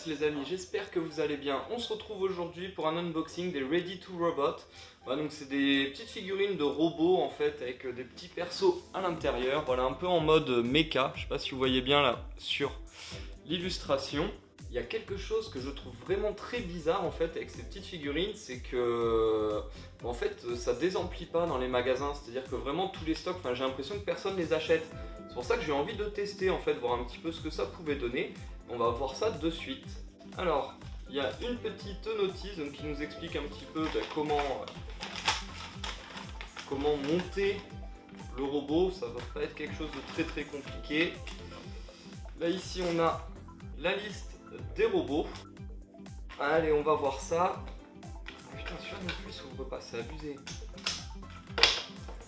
Bugs les amis, j'espère que vous allez bien. On se retrouve aujourd'hui pour un unboxing des Ready to Robot. Voilà, donc c'est des petites figurines de robots en fait avec des petits persos à l'intérieur. Voilà, un peu en mode mecha. Je sais pas si vous voyez bien là sur l'illustration. Il y a quelque chose que je trouve vraiment très bizarre en fait avec ces petites figurines, c'est que en fait ça désemplit pas dans les magasins, c'est-à-dire que vraiment tous les stocks, j'ai l'impression que personne les achète. C'est pour ça que j'ai envie de tester en fait, voir un petit peu ce que ça pouvait donner. On va voir ça de suite. Alors, il y a une petite notice donc, qui nous explique un petit peu comment monter le robot. Ça va pas être quelque chose de très compliqué. Là ici on a la liste des robots. Allez, on va voir ça. Putain, celui-là non plus il s'ouvre pas, c'est abusé.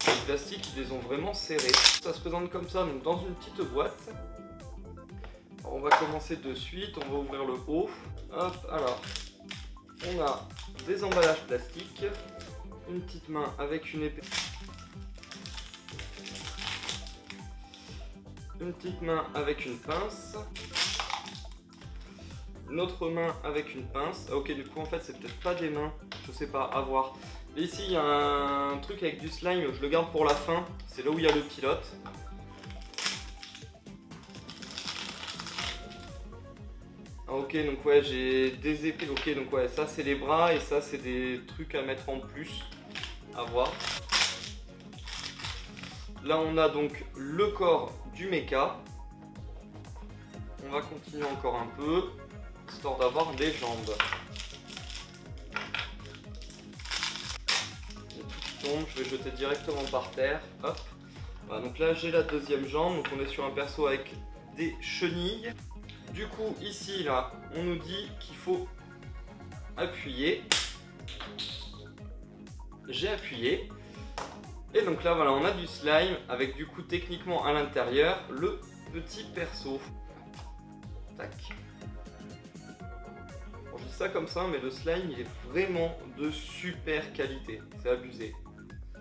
Les plastiques, ils les ont vraiment serrés. Ça se présente comme ça, donc dans une petite boîte. Alors, on va commencer de suite, on va ouvrir le haut. Hop, alors, on a des emballages plastiques, une petite main avec une épée. Une petite main avec une pince. Une autre main avec une pince. Ah, ok, du coup en fait c'est peut-être pas des mains, je sais pas, à voir. Et ici il y a un truc avec du slime, je le garde pour la fin, c'est là où il y a le pilote. Ah, ok, donc ouais, j'ai des épées, ok, donc ouais, ça c'est les bras et ça c'est des trucs à mettre en plus, à voir. Là on a donc le corps du mecha. On va continuer encore un peu, histoire d'avoir les jambes. Je vais jeter directement par terre. Hop. Voilà, donc là j'ai la deuxième jambe, donc on est sur un perso avec des chenilles. Du coup ici là on nous dit qu'il faut appuyer. J'ai appuyé. Et donc là voilà, on a du slime avec du coup techniquement à l'intérieur le petit perso. Tac. Bon, je dis ça comme ça, mais le slime il est vraiment de super qualité, c'est abusé.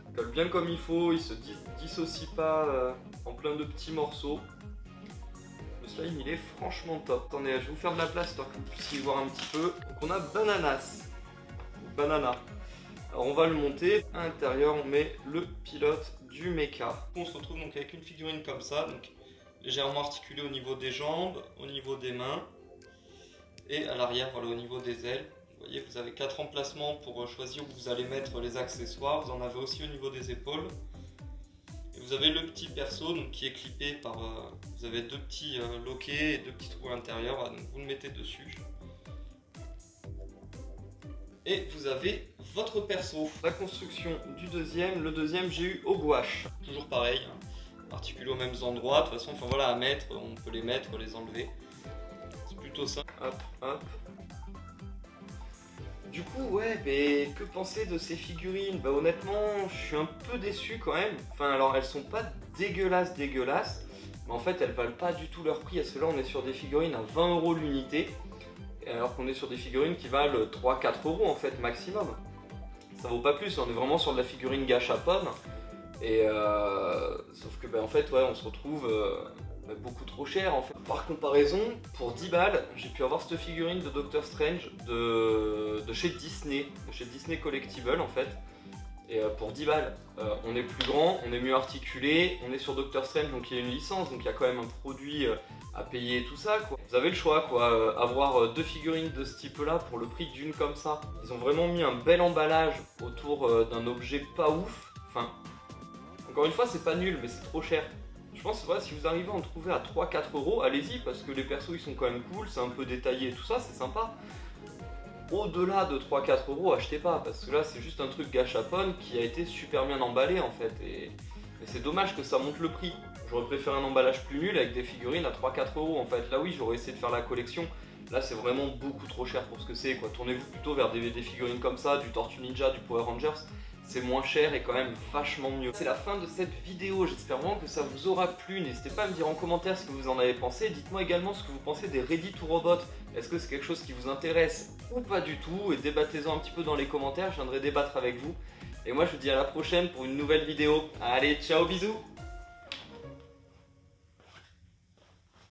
Il colle bien comme il faut, il se dissocie pas en plein de petits morceaux. Le slime il est franchement top. Attendez, je vais vous faire de la place histoire que vous puissiez voir un petit peu. Donc on a Bananas, ou Banana. Alors on va le monter, à l'intérieur on met le pilote du mecha. On se retrouve donc avec une figurine comme ça, donc légèrement articulée au niveau des jambes, au niveau des mains. Et à l'arrière, voilà, au niveau des ailes. Vous voyez, vous avez 4 emplacements pour choisir où vous allez mettre les accessoires. Vous en avez aussi au niveau des épaules. Et vous avez le petit perso donc, qui est clippé par... vous avez deux petits loquets et deux petits trous à l'intérieur. Voilà, donc vous le mettez dessus. Et vous avez votre perso. La construction du deuxième. Le deuxième, j'ai eu au gouache. Toujours pareil, hein, articulé aux mêmes endroits. De toute façon, enfin, voilà, à mettre, on peut les mettre, les enlever. Plutôt ça. Hop, hop. Du coup, ouais, mais que penser de ces figurines? Bah honnêtement, je suis un peu déçu quand même. Enfin, alors elles sont pas dégueulasses, mais en fait elles valent pas du tout leur prix. À cela, on est sur des figurines à 20 € l'unité, alors qu'on est sur des figurines qui valent 3-4 € en fait maximum. Ça vaut pas plus, on est vraiment sur de la figurine gâchapon. Et sauf que bah, en fait, ouais, on se retrouve beaucoup trop cher en fait. Par comparaison, pour 10 balles, j'ai pu avoir cette figurine de Doctor Strange de chez Disney, Collectible en fait. Et pour 10 balles, on est plus grand, on est mieux articulé, on est sur Doctor Strange, donc il y a une licence, donc il y a quand même un produit à payer et tout ça quoi. Vous avez le choix quoi, avoir deux figurines de ce type là pour le prix d'une comme ça. Ils ont vraiment mis un bel emballage autour d'un objet pas ouf. Enfin, encore une fois c'est pas nul mais c'est trop cher. Je pense que voilà, si vous arrivez à en trouver à 3-4 €, allez-y parce que les persos ils sont quand même cool, c'est un peu détaillé et tout ça, c'est sympa. Au-delà de 3-4 €, achetez pas parce que là c'est juste un truc gâchapon qui a été super bien emballé en fait et c'est dommage que ça monte le prix. J'aurais préféré un emballage plus nul avec des figurines à 3-4 € en fait. Là oui, j'aurais essayé de faire la collection. Là c'est vraiment beaucoup trop cher pour ce que c'est quoi. Tournez-vous plutôt vers des figurines comme ça, du Tortue Ninja, du Power Rangers. C'est moins cher et quand même vachement mieux. C'est la fin de cette vidéo, j'espère vraiment que ça vous aura plu. N'hésitez pas à me dire en commentaire ce que vous en avez pensé. Dites-moi également ce que vous pensez des Ready to Robot. Est-ce que c'est quelque chose qui vous intéresse ou pas du tout? Et débattez-en un petit peu dans les commentaires, je viendrai débattre avec vous. Et moi je vous dis à la prochaine pour une nouvelle vidéo. Allez, ciao, bisous!